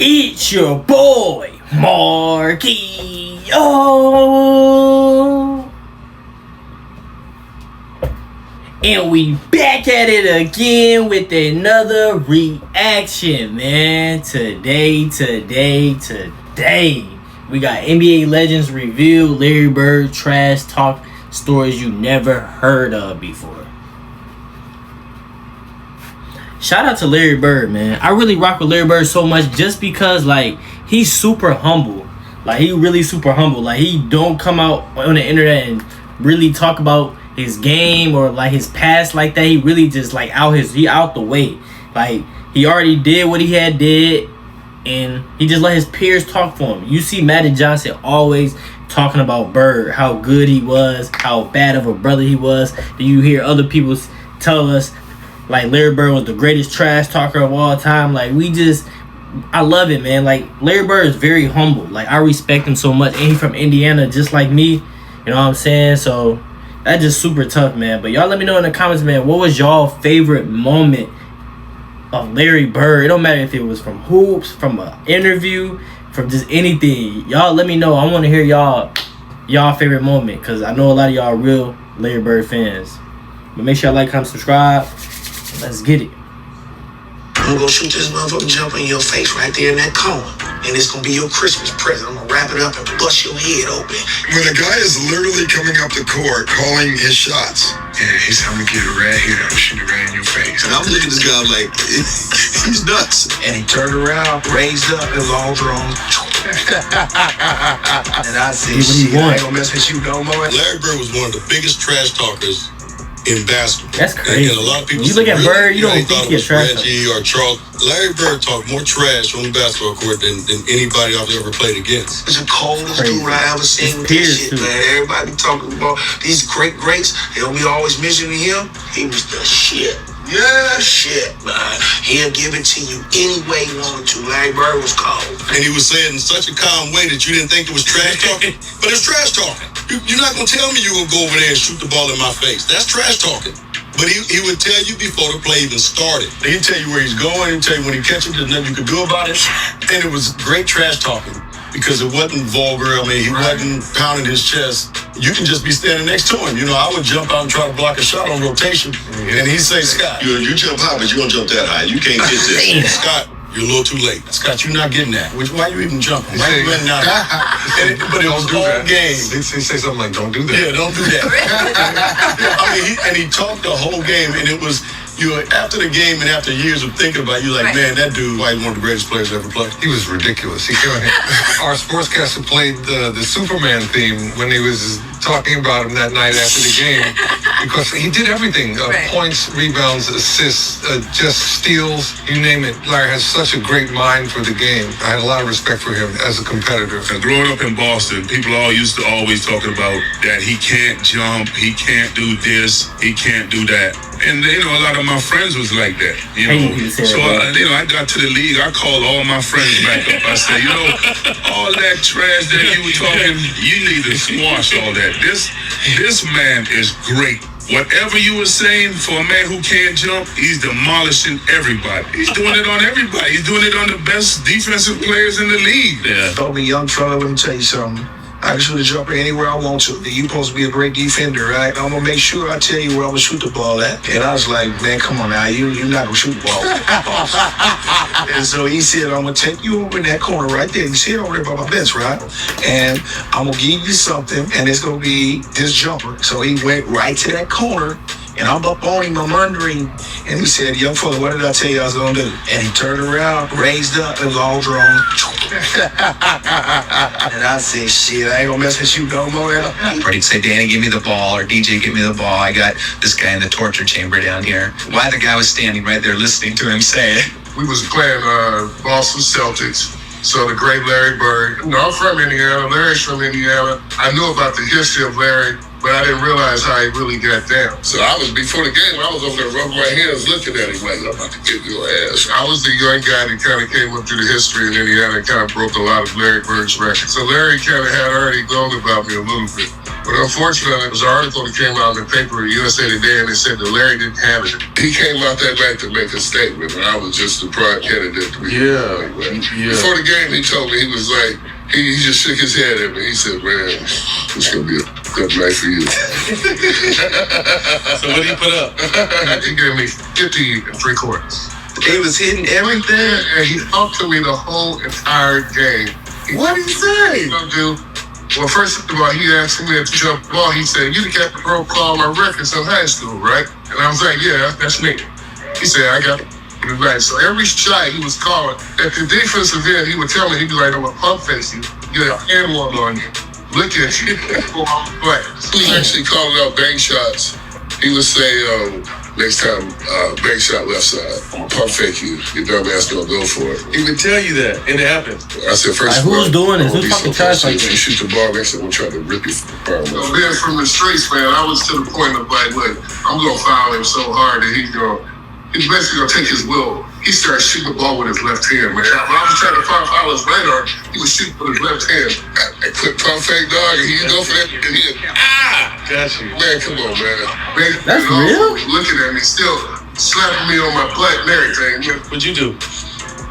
It's your boy, Marky. Oh, and we back at it again with another reaction, man. Today, we got NBA Legends review, Larry Bird trash talk stories you never heard of before. Shout out to Larry Bird, man. I really rock with Larry Bird so much just because, like, he's super humble. Like, he really super humble. Like, he don't come out on the internet and really talk about his game or, like, his past like that. He really just, like, he out the way. Like, he already did what he had did, and he just let his peers talk for him. You see Magic Johnson always talking about Bird, how good he was, how bad of a brother he was. Then you hear other people tell us, like, Larry Bird was the greatest trash talker of all time. Like, I love it, man. Like, Larry Bird is very humble. Like, I respect him so much. And he's from Indiana, just like me. You know what I'm saying? So, that's just super tough, man. But y'all let me know in the comments, man, what was y'all favorite moment of Larry Bird? It don't matter if it was from hoops, from an interview, from just anything. Y'all let me know. I want to hear y'all favorite moment, because I know a lot of y'all real Larry Bird fans. But make sure y'all like, comment, subscribe. Let's get it. I'm gonna shoot this motherfucking jumper in your face right there in that corner. And it's gonna be your Christmas present. I'm gonna wrap it up and bust your head open. When a guy is literally coming up the court, calling his shots. Yeah, he's telling me to get it right here. I'm gonna shoot it right in your face. And I'm looking at this guy like, he's nuts. And he turned around, raised up, and long drawn. And I said, shit, I ain't gonna mess with you no more. Larry Bird was one of the biggest trash talkers in basketball. That's crazy. And a lot of people you look at Bird, you don't think he's trash. Reggie or Charles. Larry Bird talked more trash on the basketball court than anybody I've ever played against. It's the coldest dude I ever seen with this shit, man. Everybody be talking about these greats. They'll be always mentioning him. He was the shit. Yeah, shit, man. He'll give it to you any way he wanted to. Larry Bird was cold. And he was saying in such a calm way that you didn't think it was trash talking. But it's trash talking. You're not going to tell me you're going to go over there and shoot the ball in my face. That's trash talking. But he would tell you before the play even started. He'd tell you where he's going. He'd tell you when he catches it, there's nothing you could do about it. And it was great trash talking because it wasn't vulgar. I mean, he wasn't pounding his chest. You can just be standing next to him. You know, I would jump out and try to block a shot on rotation. And he'd say, Scott, you jump high, but you don't jump that high. You can't get this. Scott, you're a little too late. Scott, you're not getting that. Why are you even jumping? Why are you running out? But it was all game. They say something like, don't do that. Yeah, don't do that. I mean, he talked the whole game, and it was, after the game and after years of thinking about it, you're like, man, that dude was one of the greatest players ever played. He was ridiculous. Our sportscaster played the Superman theme when he was talking about him that night after the game because he did everything. Points, rebounds, assists, just steals, you name it. Larry has such a great mind for the game. I had a lot of respect for him as a competitor. And growing up in Boston, people always talking about that he can't jump, he can't do this, he can't do that. And, a lot of my friends was like that, So, I got to the league. I called all my friends back up. I said, all that trash that you were talking, you need to squash all that. This man is great. Whatever you were saying for a man who can't jump, he's demolishing everybody. He's doing it on everybody. He's doing it on the best defensive players in the league. Yeah. Told me, young fella, let me tell you something. I can shoot a jumper anywhere I want to. You're supposed to be a great defender, right? I'm going to make sure I tell you where I'm going to shoot the ball at. And I was like, man, come on now. You're not going to shoot the ball. And so he said, I'm going to take you over in that corner right there. You see it over there by my bench, right? And I'm going to give you something, and it's going to be this jumper. So he went right to that corner. And I'm up on him, I'm under him. And he said, young fella, what did I tell you I was going to do? And he turned around, raised up, and long drawn. And I said, shit, I ain't going to mess with you no more. Or he'd say, Danny, give me the ball, or DJ, give me the ball. I got this guy in the torture chamber down here. Why the guy was standing right there listening to him say it. We was playing Boston Celtics. So the great Larry Bird. I'm from Indiana. Larry's from Indiana. I knew about the history of Larry, but I didn't realize how he really got down. So before the game, I was over there rubbing my hands looking at him like, I'm about to get your ass. I was the young guy that kind of came up through the history in Indiana and kind of broke a lot of Larry Bird's records. So Larry kind of had already known about me a little bit. But unfortunately, there was an article that came out in the paper, USA Today, and it said that Larry didn't have it. He came out that night to make a statement, and I was just the prime candidate to be. Yeah. Before the game, he told me, he was like, he just shook his head at me. He said, man, it's going to be a good night for you. So what did he put up? He gave me 50 3/4. He was hitting everything. And he talked to me the whole entire game. What did he say? Well, first of all, he asked me to jump ball. He said, you the captain pro call my records in high school, right? And I was like, yeah, that's me. He said, I got it right. So every shot he was calling, at the defensive end, he would tell me, he'd be like, I'm going to pump face you, get a hand one on you, look at you, but he actually called out bank shots. He would say, next time, bank shot left side, I'm gonna pump fake you. Your dumb ass gonna go for it. He would tell you that, and it happened. I said, first of all, who's doing this? Who's talking trash like if this? you shoot the ball next time, we'll try to rip you from being from the streets, man, I was to the point of like, look, I'm gonna foul him so hard that he's basically gonna take his will. He started shooting the ball with his left hand, man. When I was trying to foul his radar, he was shooting with his left hand. I quit pump fake, dog, and he'd go for that. Got you. Man, come on, man. That's real? Looking at me, still slapping me on my butt and everything. What'd you do?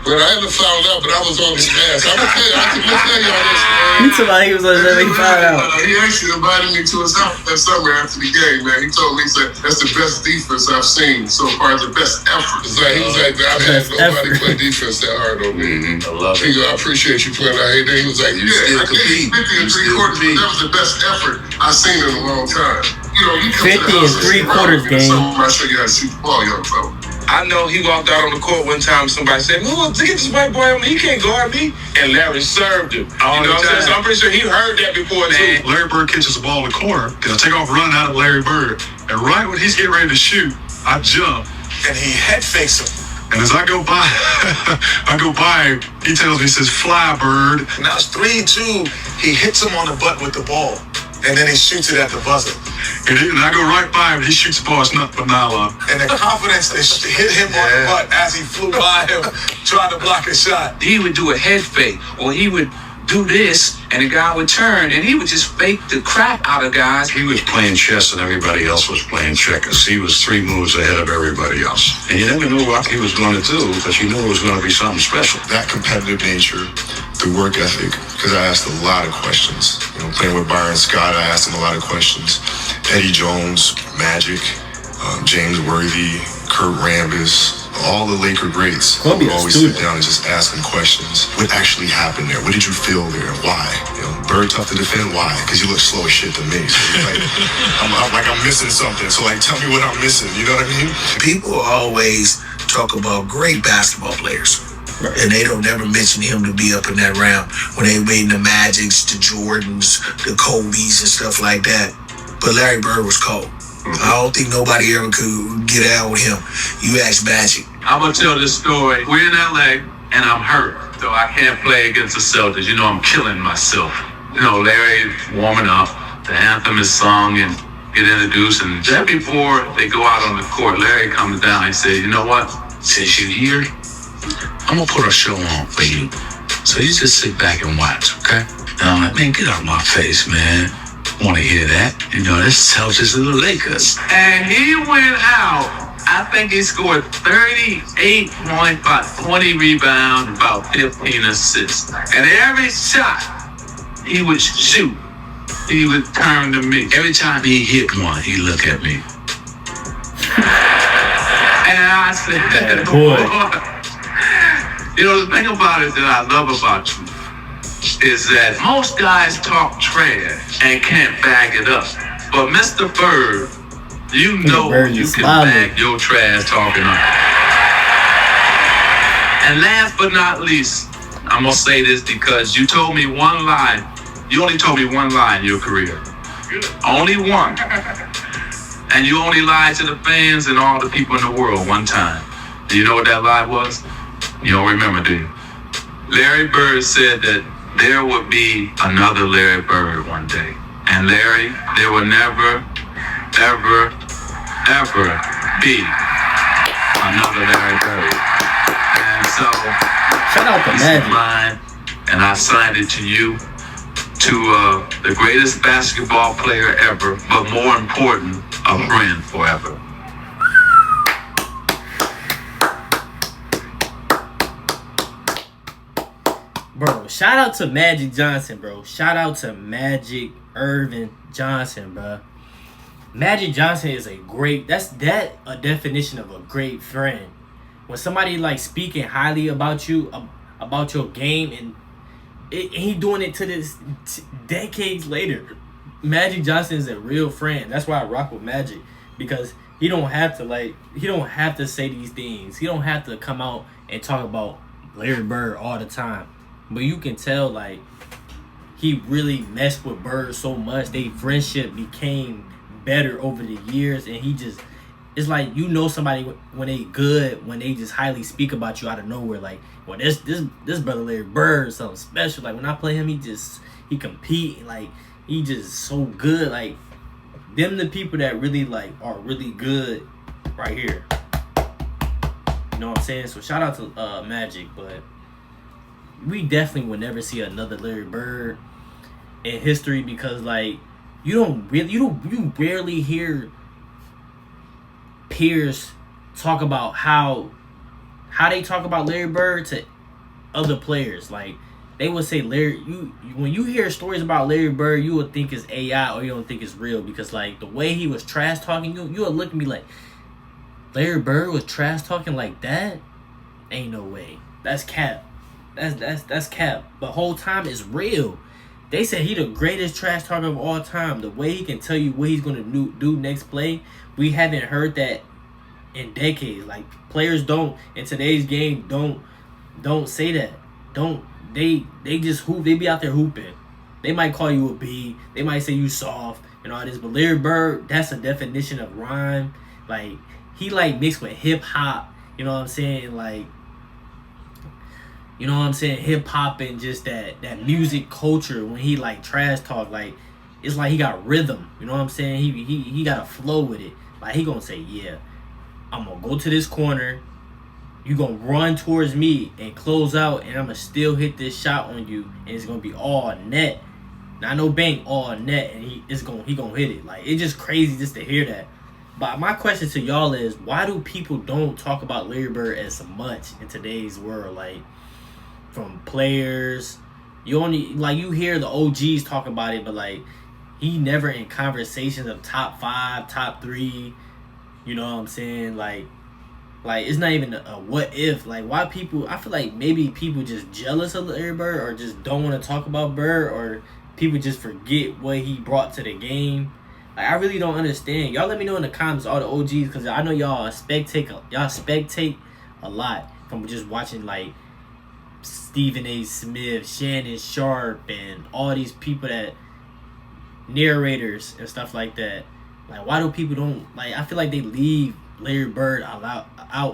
Well, I haven't found out, but I was on his ass. I can tell y'all this, man. He told me he was on that. He found out. He actually invited me to his house that summer after the game, man. He told me, he said, that's the best defense I've seen so far, the best effort. He was like, I've had nobody play defense that hard on me. I love it. He go, I appreciate you playing out here. Then he was like, you still compete. 50 and 3/4, but that was the best effort I've seen in a long time. You know, you come 50 and 3/4 game. I show you how to shoot the ball, young fella. I know he walked out on the court one time. Somebody said, "Look at this white boy on me. He can't guard me." And Larry served him. You know what I'm saying? So I'm pretty sure he heard that before too. Larry Bird catches the ball in the corner. Cause I take off running out of Larry Bird, and right when he's getting ready to shoot, I jump, And he head fakes him. and as I go by, him, he tells me, he says, "Fly, Bird." Now it's 3-2. He hits him on the butt with the ball, and then he shoots it at the buzzer. And I go right by him, and he shoots the ball. It's nothing but nylon. And the confidence that hit him on the butt as he flew by him, trying to block a shot. He would do a head fake, or he would do this, and the guy would turn, and he would just fake the crap out of guys. He was playing chess and everybody else was playing checkers. He was 3 moves ahead of everybody else. And you never knew what he was going to do, because you knew it was going to be something special. That competitive nature, the work ethic, because I asked a lot of questions. You know, playing with Byron Scott, I asked him a lot of questions. Eddie Jones, Magic, James Worthy, Kurt Rambis, all the Laker greats would always sit down and just ask him questions. What actually happened there? What did you feel there? Why? You know, Bird tough to defend. Why? Because you look slow as shit to me. So like, I'm missing something. So like, tell me what I'm missing. You know what I mean? People always talk about great basketball players. And they don't never mention him to be up in that round when they made the Magics, the Jordans, the Kobe's and stuff like that. But Larry Bird was cold. I don't think nobody ever could get out with him. You ask Magic. I'm gonna tell this story. We're in LA, and I'm hurt, so I can't play against the Celtics. You know, I'm killing myself. You know, Larry's warming up. The anthem is sung and get introduced, and just before they go out on the court, Larry comes down and says, "You know what? Since you're here, I'm gonna put a show on for you. So you just sit back and watch, okay?" And I'm like, "Man, get out of my face, man. Want to hear that? You know, this Celtics and the Lakers." And he went out. I think he scored 38 points, about 20 rebounds, about 15 assists. And every shot he would shoot, he would turn to me. Every time he hit one, he look at me. And I said, "Boy." You know, the thing about it that I love about you is that most guys talk trash and can't back it up. But Mr. Bird, you know you can back your trash talking up. And last but not least, I'm gonna say this because you told me one lie. You only told me one lie in your career. Only one. And you only lied to the fans and all the people in the world one time. Do you know what that lie was? You don't remember, do you? Larry Bird said that there would be another Larry Bird one day. And Larry, there will never, ever, ever be another Larry Bird. And so, shout out to Magic. Mine, and I signed it to you to the greatest basketball player ever, but more important, a friend forever. Bro, shout out to Magic Johnson, bro. Shout out to Magic Irvin Johnson, bro. Magic Johnson is a definition of a great friend. When somebody like speaking highly about you, about your game, and he doing it to this decades later. Magic Johnson is a real friend. That's why I rock with Magic, because he don't have to say these things. He don't have to come out and talk about Larry Bird all the time. But you can tell, like, he really messed with Bird so much. Their friendship became better over the years, and it's like, you know, somebody when they good, when they just highly speak about you out of nowhere. Like, well, this brother Larry Bird is something special. Like, when I play him, he compete. Like, he just so good. Like, them the people that really, like, are really good right here. You know what I'm saying? So shout out to Magic, but we definitely would never see another Larry Bird in history, because like you rarely hear peers talk about how they talk about Larry Bird to other players. Like, they would say when you hear stories about Larry Bird, you would think it's AI or you don't think it's real, because like the way he was trash talking, you would look at me like, Larry Bird was trash talking like that? Ain't no way. That's cap. That's cap. But whole time is real. They said he the greatest trash talker of all time. The way he can tell you what he's gonna do next play, we haven't heard that in decades. Like, players don't in today's game don't say that. They just hoop. They be out there hooping. They might call you a B. They might say you soft and all this. But Larry Bird, that's a definition of rhyme. Like, he like mixed with hip hop. You know what I'm saying? Like, you know what I'm saying? Hip hop and just that music culture. When he like trash talk, like, it's like he got rhythm. You know what I'm saying? He got a flow with it. Like, he gonna say, yeah, I'm gonna go to this corner. You gonna run towards me and close out, and I'm gonna still hit this shot on you, and it's gonna be all net. Not no bank, all net, and he gonna hit it. Like, it's just crazy just to hear that. But my question to y'all is, why do people don't talk about Larry Bird as much in today's world? Like, from players, you hear the OGs talk about it, but like, he never in conversations of top 5, top 3. You know what I'm saying? Like it's not even a what if. Like, why people? I feel like maybe people just jealous of Larry Bird, or just don't want to talk about Bird, or people just forget what he brought to the game. Like, I really don't understand. Y'all let me know in the comments, all the OGs, because I know y'all spectate a lot from just watching, like, Stephen A. Smith, Shannon Sharp, and all these people that narrators and stuff like that. Like, why do people don't, like, I feel like they leave Larry Bird out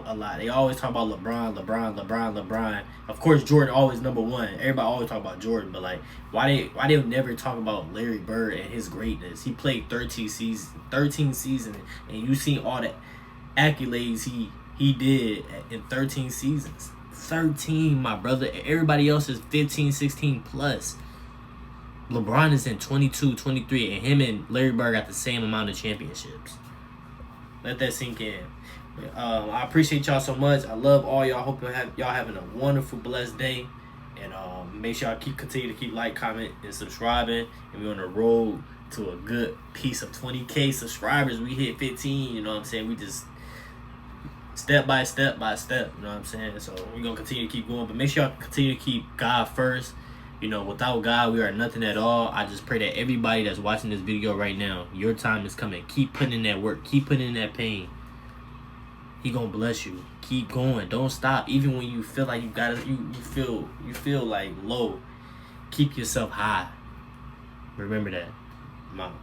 a lot. They always talk about LeBron. Of course, Jordan always number one. Everybody always talk about Jordan, but like, why they never talk about Larry Bird and his greatness? He played 13 seasons, and you seen all the accolades he did in 13 seasons. 13, my brother. Everybody else is 15, 16 plus. LeBron is in 22, 23, and him and Larry Bird got the same amount of championships. Let that sink in. I appreciate y'all so much. I love all y'all. Hope y'all having a wonderful, blessed day. And make sure y'all continue to keep like, comment, and subscribing. And we're on the road to a good piece of 20K subscribers. We hit 15. You know what I'm saying? We just step by step. You know what I'm saying? So we're gonna continue to keep going. But make sure y'all continue to keep God first. You know, without God, we are nothing at all. I just pray that everybody that's watching this video right now, your time is coming. Keep putting in that work. Keep putting in that pain. He gonna bless you. Keep going. Don't stop. Even when you feel like you feel like low. Keep yourself high. Remember that. I'm out.